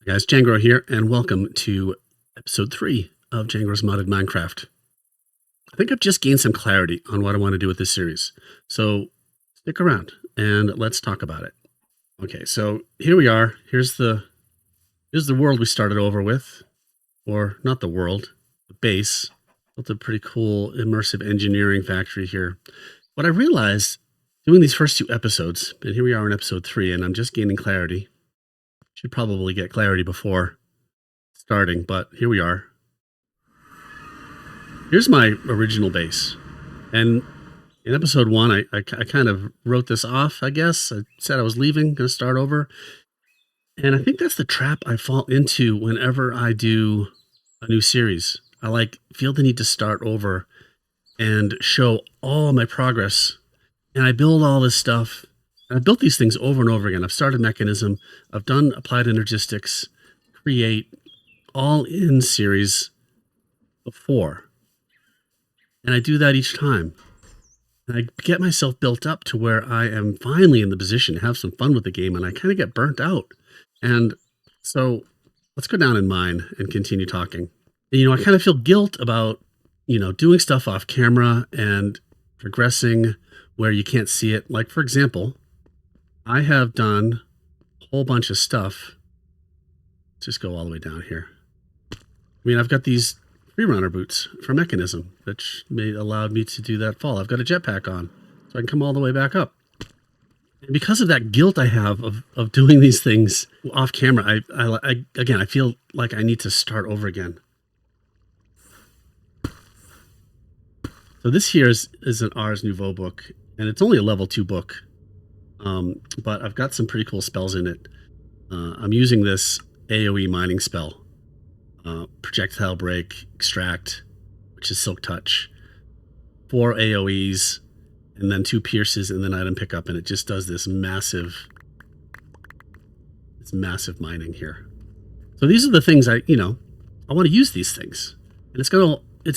Guys, Jangro here, and welcome to episode 3 of Jangro's Modded Minecraft. I think I've just gained some clarity on what I want to do with this series, so stick around and let's talk about it. Okay, so here we are. Here's the world we started over with, or not the world, the base. Built a pretty cool immersive engineering factory here. What I realized doing these first 2 episodes, and here we are in episode 3, and I'm just gaining clarity. Should probably get clarity before starting, but here we are. Here's my original base. And in episode 1, I kind of wrote this off, I guess. I said I was leaving, going to start over. And I think that's the trap I fall into whenever I do a new series. I feel the need to start over and show all my progress. And I build all this stuff. And I've built these things over and over again. I've started Mechanism. I've done Applied Energistics, Create, all in series before. And I do that each time. And I get myself built up to where I am finally in the position to have some fun with the game, and I kind of get burnt out. And so let's go down in mine and continue talking. And, I kind of feel guilt about, doing stuff off camera and progressing where you can't see it. Like, for example, I have done a whole bunch of stuff. Let's just go all the way down here. I've got these freerunner boots for Mechanism, which allowed me to do that fall. I've got a jetpack on, so I can come all the way back up. And because of that guilt I have of doing these things off camera, I feel like I need to start over again. So this here is an Ars Nouveau book, and it's only a level 2 book, but I've got some pretty cool spells in it. I'm using this AoE mining spell. Projectile Break, Extract, which is Silk Touch, 4 AoEs, and then 2 Pierces, and then Item Pickup, and it just does this massive mining here. So these are the things I want to use these things, and it's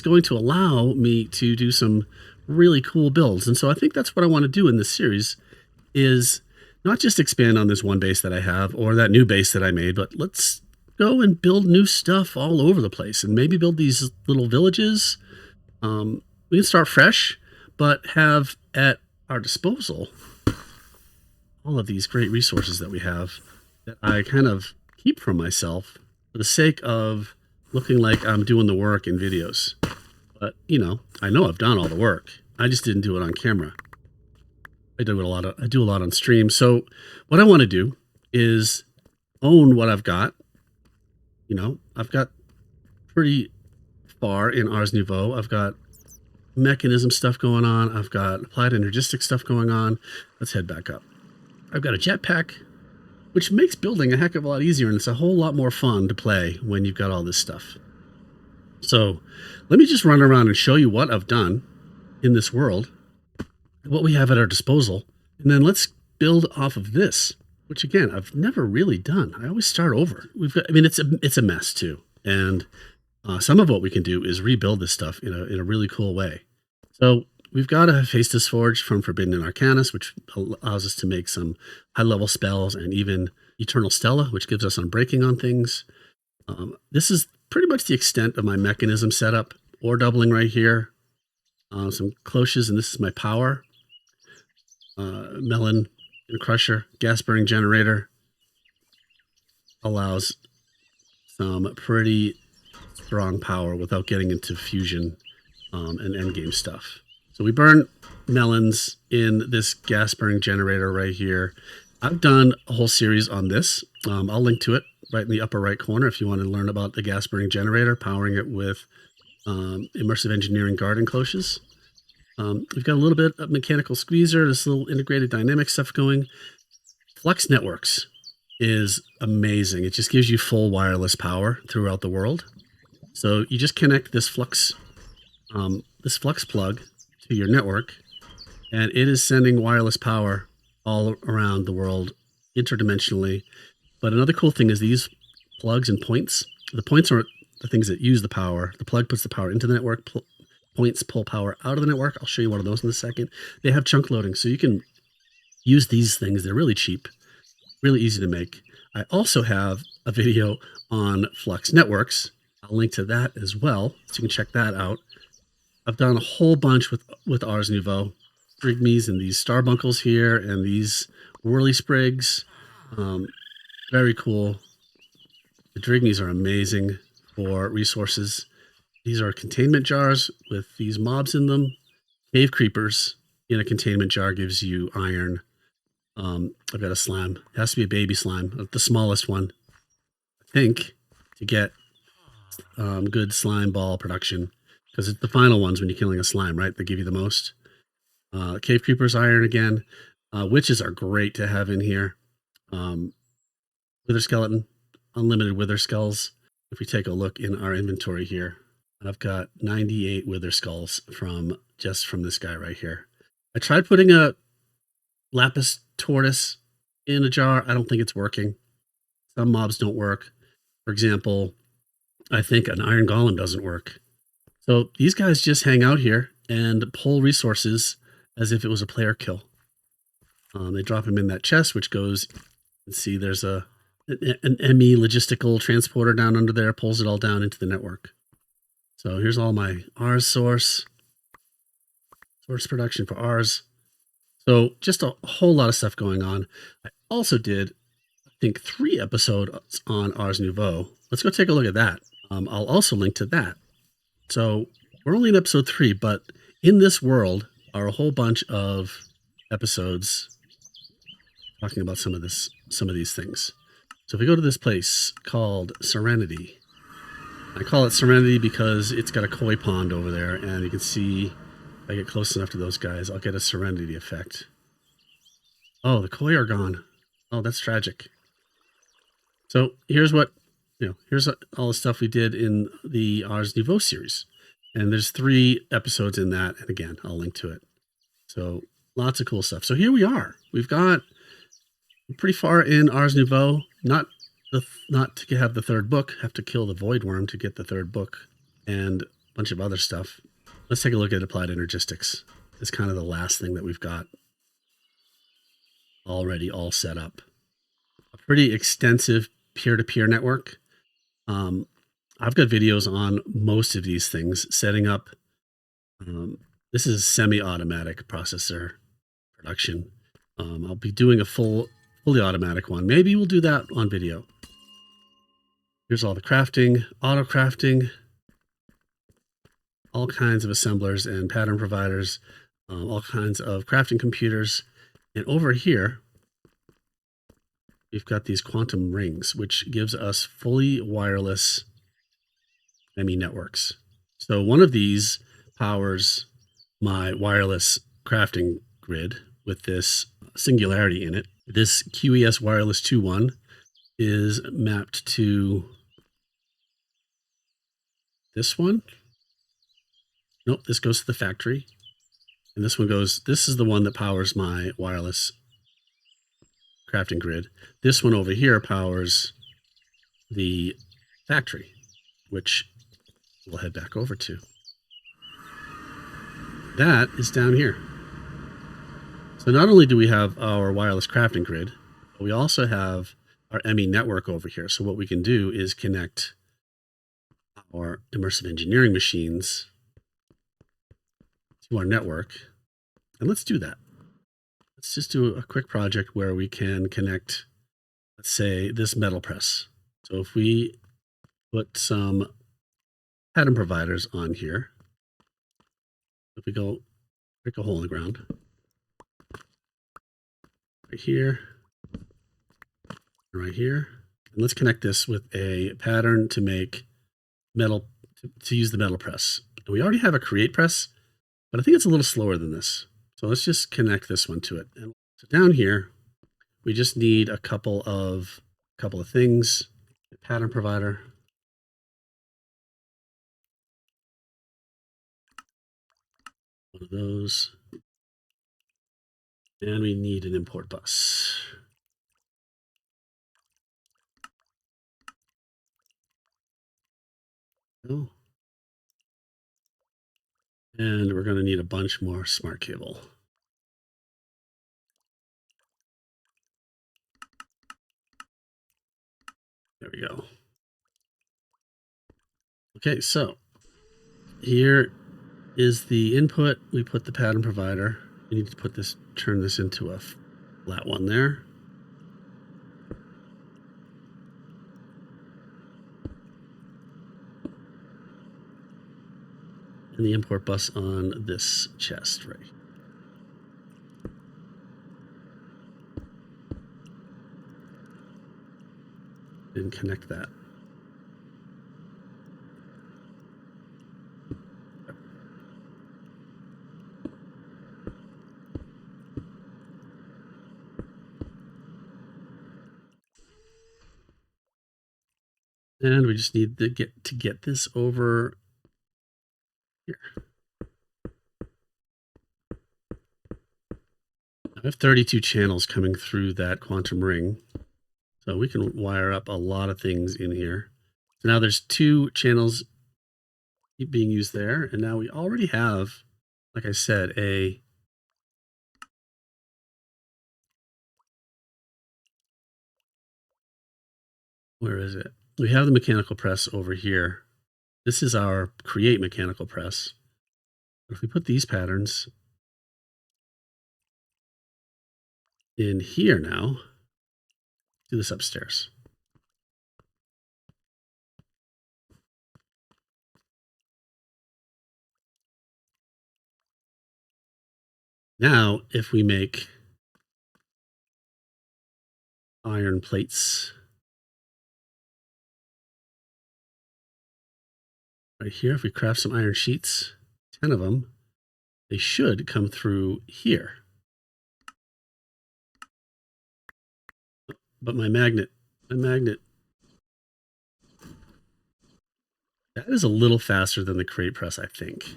going to allow me to do some really cool builds. And so I think that's what I want to do in this series, is not just expand on this one base that I have or that new base that I made, but let's go and build new stuff all over the place, and maybe build these little villages. We can start fresh, but have at our disposal all of these great resources that we have that I kind of keep from myself for the sake of looking like I'm doing the work in videos. But, I know I've done all the work. I just didn't do it on camera. I do a lot on stream. So what I want to do is own what I've got. I've got pretty far in Ars Nouveau. I've got Mechanism stuff going on. I've got Applied Energistics stuff going on. Let's head back up. I've got a jetpack, which makes building a heck of a lot easier, and it's a whole lot more fun to play when you've got all this stuff. So let me just run around and show you what I've done in this world, what we have at our disposal, and then let's build off of this, which again, I've never really done. I always start over. It's a mess too. And some of what we can do is rebuild this stuff in a really cool way. So we've got a Hephaestus Forge from Forbidden and Arcanus, which allows us to make some high-level spells, and even Eternal Stella, which gives us unbreaking on things. This is pretty much the extent of my Mechanism setup. Ore doubling right here. Some cloches, and this is my power. Melon and Crusher, gas burning generator, allows some pretty strong power without getting into fusion and endgame stuff. So we burn melons in this gas burning generator right here. I've done a whole series on this. I'll link to it right in the upper right corner if you want to learn about the gas burning generator, powering it with immersive engineering garden cloches. We've got a little bit of mechanical squeezer, this little integrated dynamic stuff going. Flux Networks is amazing. It just gives you full wireless power throughout the world. So you just connect this flux plug to your network, and it is sending wireless power all around the world interdimensionally. But another cool thing is these plugs and points. The points are the things that use the power. The plug puts the power into the network. Points pull power out of the network. I'll show you one of those in a second. They have chunk loading, so you can use these things. They're really cheap, really easy to make. I also have a video on Flux Networks. I'll link to that as well, so you can check that out. I've done a whole bunch with Ars Nouveau, Drigmies and these starbunkles here and these whirly sprigs. Very cool. The Drigmies are amazing for resources. These are containment jars with these mobs in them. Cave creepers in a containment jar gives you iron. I've got a slime. It has to be a baby slime, the smallest one, I think, to get good slime ball production. Because it's the final ones when you're killing a slime, right? They give you the most. Cave creepers, iron again. Witches are great to have in here. Wither skeleton, unlimited wither skulls. If we take a look in our inventory here, I've got 98 wither skulls from this guy right here. I tried putting a lapis tortoise in a jar. I don't think it's working. Some mobs don't work. For example, I think an iron golem doesn't work. So these guys just hang out here and pull resources as if it was a player kill. They drop them in that chest, which goes, let's see, there's an ME logistical transporter down under there, pulls it all down into the network. So here's all my Ars source production for Ars. So just a whole lot of stuff going on. I also did, I think, 3 episodes on Ars Nouveau. Let's go take a look at that. I'll also link to that. So we're only in episode 3, but in this world are a whole bunch of episodes talking about some of these things. So if we go to this place called Serenity, I call it Serenity because it's got a koi pond over there, and you can see if I get close enough to those guys, I'll get a Serenity effect. Oh, the koi are gone. Oh, that's tragic. So here's what, here's all the stuff we did in the Ars Nouveau series. And there's 3 episodes in that. And again, I'll link to it. So lots of cool stuff. So here we are. We've got pretty far in Ars Nouveau. Not to have the 3rd book. Have to kill the void worm to get the 3rd book and a bunch of other stuff. Let's take a look at applied energistics. It's kind of the last thing that we've got already all set up. A pretty extensive peer-to-peer network. I've got videos on most of these things, setting up. This is semi-automatic processor production. I'll be doing a fully automatic one. Maybe we'll do that on video. Here's all the crafting, auto crafting, all kinds of assemblers and pattern providers, all kinds of crafting computers. And over here, we've got these quantum rings, which gives us fully wireless ME networks. So one of these powers my wireless crafting grid with this singularity in it. This QES Wireless 2.1 is mapped to this one. Nope, this goes to the factory. And this one goes, this is the one that powers my wireless crafting grid. This one over here powers the factory, which we'll head back over to. That is down here. So not only do we have our wireless crafting grid, but we also have our ME network over here. So what we can do is connect our immersive engineering machines to our network. And let's do that. Let's just do a quick project where we can connect, let's say, this metal press. So if we put some pattern providers on here, if we go break a hole in the ground right here, right here, and let's connect this with a pattern to make metal, to use the metal press. And we already have a create press, but I think it's a little slower than this. So let's just connect this one to it. And so down here, we just need a couple of things. A pattern provider. One of those. And we need an import bus. Oh. And we're going to need a bunch more smart cable. There we go. Okay, so here is the input. We put the pattern provider. We need to put this, turn this into a flat one there. And the import bus on this chest right here. Didn't connect that. And we just need to get this over here. I have 32 channels coming through that quantum ring, so we can wire up a lot of things in here. So now there's 2 channels being used there, and now we already have, like I said, where is it? We have the mechanical press over here. This is our create mechanical press. If we put these patterns in here now, do this upstairs. Now, if we make iron plates right here, if we craft some iron sheets, 10 of them, they should come through here. But my magnet, that is a little faster than the crate press, I think.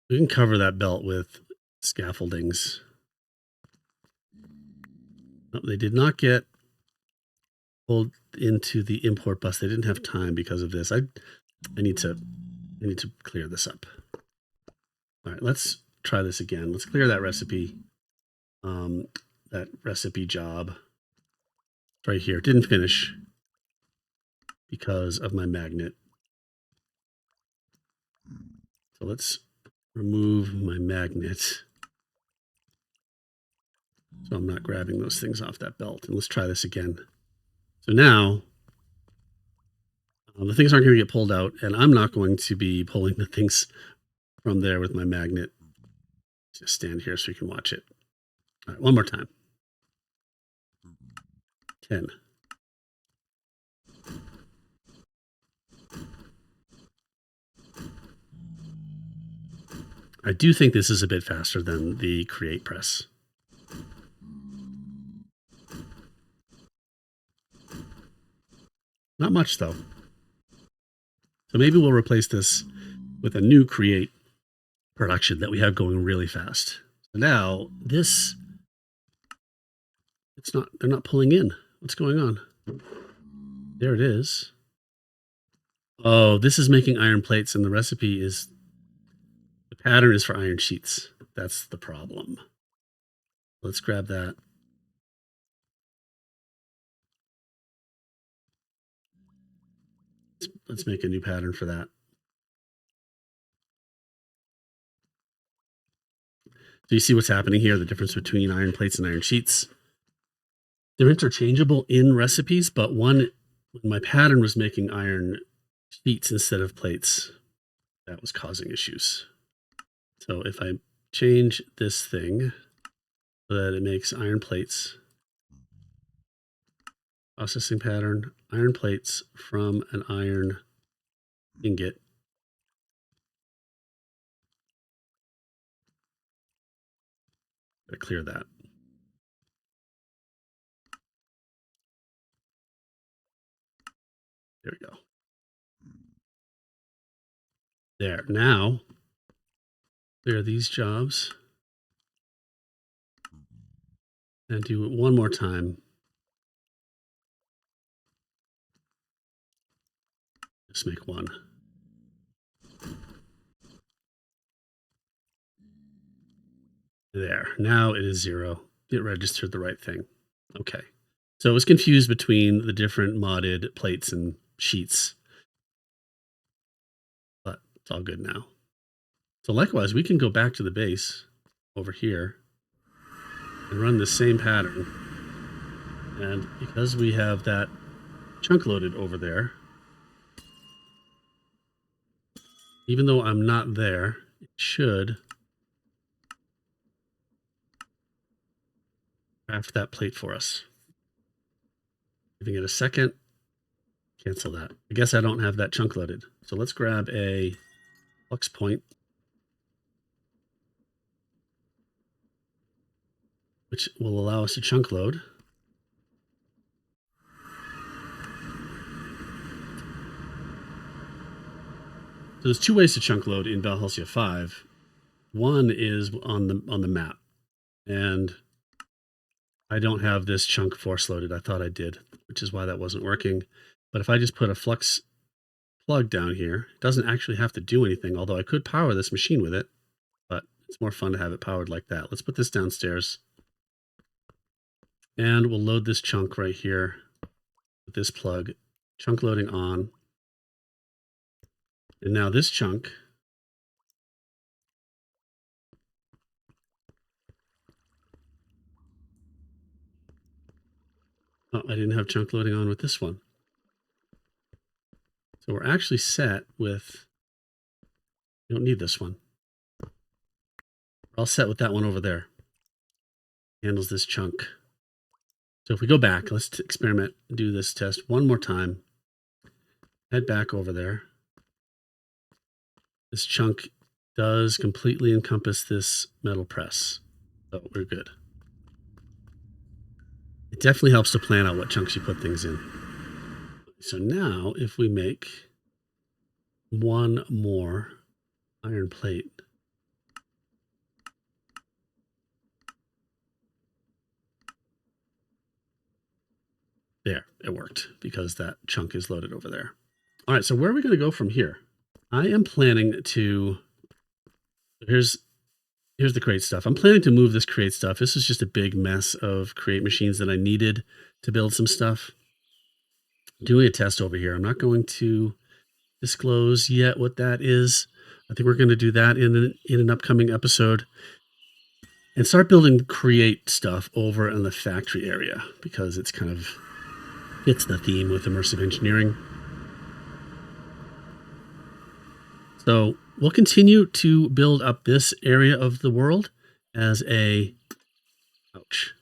We can cover that belt with scaffoldings. Oh, they did not get pulled into the import bus. They didn't have time because of this. I need to clear this up. All right, let's try this again. Let's clear that recipe. That recipe job right here didn't finish because of my magnet. So let's remove my magnet so I'm not grabbing those things off that belt. And let's try this again. So now the things aren't going to get pulled out, and I'm not going to be pulling the things from there with my magnet. Just stand here so you can watch it. All right, one more time. 10. I do think this is a bit faster than the create press. Not much though. So maybe we'll replace this with a new create production that we have going really fast. So now this, they're not pulling in. What's going on? There it is. Oh, this is making iron plates, and the recipe is, the pattern is for iron sheets. That's the problem. Let's grab that. Let's make a new pattern for that. So you see what's happening here, the difference between iron plates and iron sheets. They're interchangeable in recipes, but when my pattern was making iron sheets instead of plates, that was causing issues. So if I change this thing so that it makes iron plates, processing pattern, iron plates from an iron ingot. Gotta clear that. There we go. There. Now, clear these jobs and do it one more time. Just make one. There. Now it is 0. it registered the right thing. Okay. So it was confused between the different modded plates and sheets, but it's all good now. So likewise, we can go back to the base over here and run the same pattern. And because we have that chunk loaded over there, even though I'm not there, it should craft that plate for us. Giving it a second, cancel that. I guess I don't have that chunk loaded. So let's grab a flux point, which will allow us to chunk load. So there's two ways to chunk load in Valhelsia 5. One is on the map, and I don't have this chunk force loaded. I thought I did, which is why that wasn't working. But if I just put a flux plug down here, it doesn't actually have to do anything, although I could power this machine with it, but it's more fun to have it powered like that. Let's put this downstairs, and we'll load this chunk right here with this plug, chunk loading on. And now this chunk, oh, I didn't have chunk loading on with this one. So we're actually set with, you don't need this one. We're all set with that one over there. Handles this chunk. So if we go back, let's experiment, do this test one more time. Head back over there. This chunk does completely encompass this metal press. So we're good. It definitely helps to plan out what chunks you put things in. So now if we make one more iron plate, there, it worked because that chunk is loaded over there. All right, so where are we going to go from here? I am planning to, here's the create stuff. I'm planning to move this create stuff. This is just a big mess of create machines that I needed to build some stuff. Doing a test over here. I'm not going to disclose yet what that is. I think we're going to do that in an upcoming episode and start building create stuff over in the factory area because it's kind of fits the theme with immersive engineering. So we'll continue to build up this area of the world as a, ouch,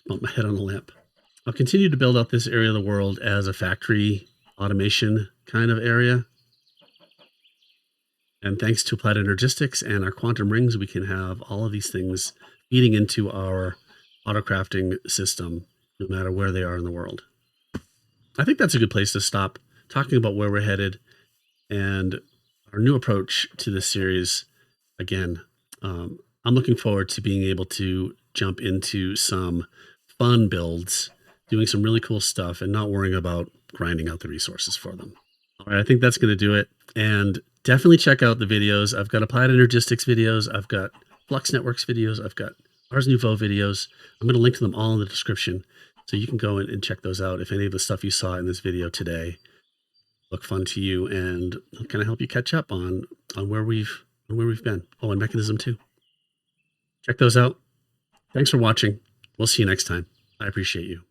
bumped my head on the lamp. I'll continue to build out this area of the world as a factory automation kind of area. And thanks to applied energistics and our quantum rings, we can have all of these things feeding into our autocrafting system, no matter where they are in the world. I think that's a good place to stop talking about where we're headed and our new approach to this series. Again, I'm looking forward to being able to jump into some fun builds, doing some really cool stuff and not worrying about grinding out the resources for them. All right, I think that's going to do it. And definitely check out the videos. I've got Applied Energistics videos. I've got Flux Networks videos. I've got Ars Nouveau videos. I'm going to link to them all in the description. So you can go in and check those out if any of the stuff you saw in this video today look fun to you and kind of help you catch up on where we've been. Oh, and Mechanism too. Check those out. Thanks for watching. We'll see you next time. I appreciate you.